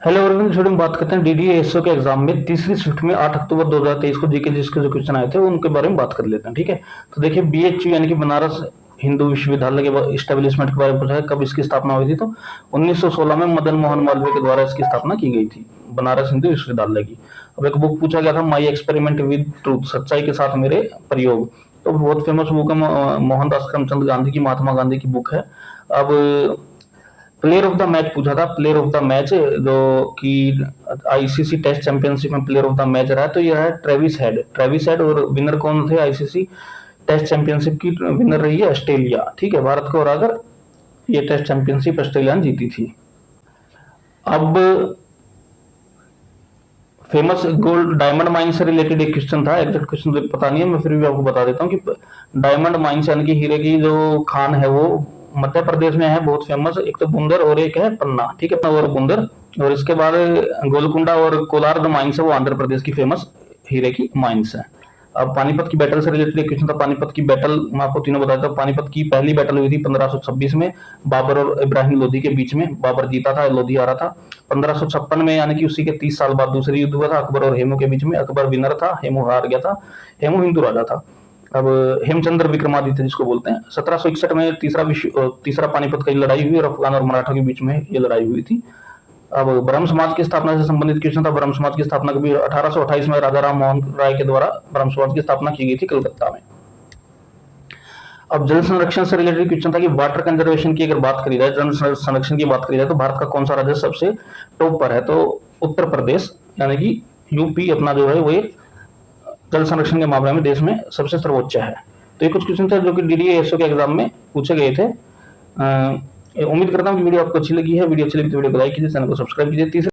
Hello everyone, छोटे में बात करते हैं डीडीएसओ के एग्जाम में तीसरी शिफ्ट में 8 अक्टूबर 2023 को जीके जिसके जो क्वेश्चन आए थे उनके बारे में बात कर लेते हैं। ठीक है, तो देखिए बीएचयू यानी कि बनारस हिंदू विश्वविद्यालय के इस्टेब्लिशमेंट के बारे में पूछा है। कब इसकी स्थापना हुई थी? तो 1916 में मदन मोहन मालवीय के द्वारा इसकी स्थापना की गई थी, बनारस हिंदू विश्वविद्यालय की। अब एक बुक पूछा गया था, माई एक्सपेरिमेंट विद ट्रूथ, सच्चाई के साथ मेरे प्रयोग। तो बहुत फेमस बुक है, मोहनदास करमचंद गांधी की, महात्मा गांधी की बुक है। अब प्लेयर ऑफ द मैच पूछा था, प्लेयर ऑफ द मैच जो कि आईसीसी टेस्ट चैंपियनशिप में प्लेयर ऑफ द मैच रहा है, तो यह है ट्रेविस हेड। Travis head. और विनर कौन थे? आईसीसी टेस्ट चैंपियनशिप की विनर रही है ऑस्ट्रेलिया। ठीक है, भारत को हराकर ये टेस्ट चैंपियनशिप ऑस्ट्रेलिया ने जीती थी। अब फेमस गोल्ड डायमंड माइन से रिलेटेड एक क्वेश्चन था, एग्जैक्ट क्वेश्चन तो पता नहीं है, मैं फिर भी आपको बता देता हूँ कि डायमंड माइंस यानी कि हीरे की जो खान है वो मध्य प्रदेश में है, बहुत फेमस। एक तो बुंदर और एक है पन्ना। ठीक है, और बुंदर। और इसके बाद गोलकुंडा और कोलार जो माइंस है वो आंध्र प्रदेश की फेमस हीरे की माइंस है। अब पानीपत की बैटल से रिलेटेड एक क्वेश्चन था। पानीपत की बैटल मैं आपको तीनों बताता हूँ। पानीपत की पहली बैटल हुई थी 1526 में, बाबर और इब्राहिम लोधी के बीच में। बाबर जीता था, लोधी हारा था। 1556 में यानी कि उसी के 30 साल बाद दूसरी युद्ध हुआ था अकबर और हेमू के बीच में। अकबर विनर था, हेमू हार गया था। हेमू हिंदू राजा था। अब हेमचंद्र विक्रमादित्य जिसको बोलते हैं, 1761 में तीसरा पानीपत की लड़ाई हुई और अफगान और मराठा के बीच में ये लड़ाई हुई थी। अब ब्रह्म समाज की स्थापना से संबंधित क्वेश्चन था। ब्रह्म समाज की स्थापना कभी 1828 में राजा राम मोहन राय के द्वारा ब्रह्म समाज की स्थापना की गई थी कलकत्ता में। अब जल संरक्षण से रिलेटेड क्वेश्चन था कि वाटर कंजर्वेशन की अगर बात करी जाए, जल संरक्षण की बात करी जाए, तो भारत का कौन सा राज्य सबसे टॉप पर है? तो उत्तर प्रदेश यानी कि यूपी अपना जो है वो जल संरक्षण के मामले में देश में सबसे सर्वोच्च है। तो ये कुछ क्वेश्चन थे जो कि डीडीएसओ के एग्जाम में पूछे गए थे। उम्मीद करता हूँ कि वीडियो आपको अच्छी लगी है। वीडियो अच्छी लगी तो वीडियो को लाइक कीजिए, चैनल को सब्सक्राइब कीजिए।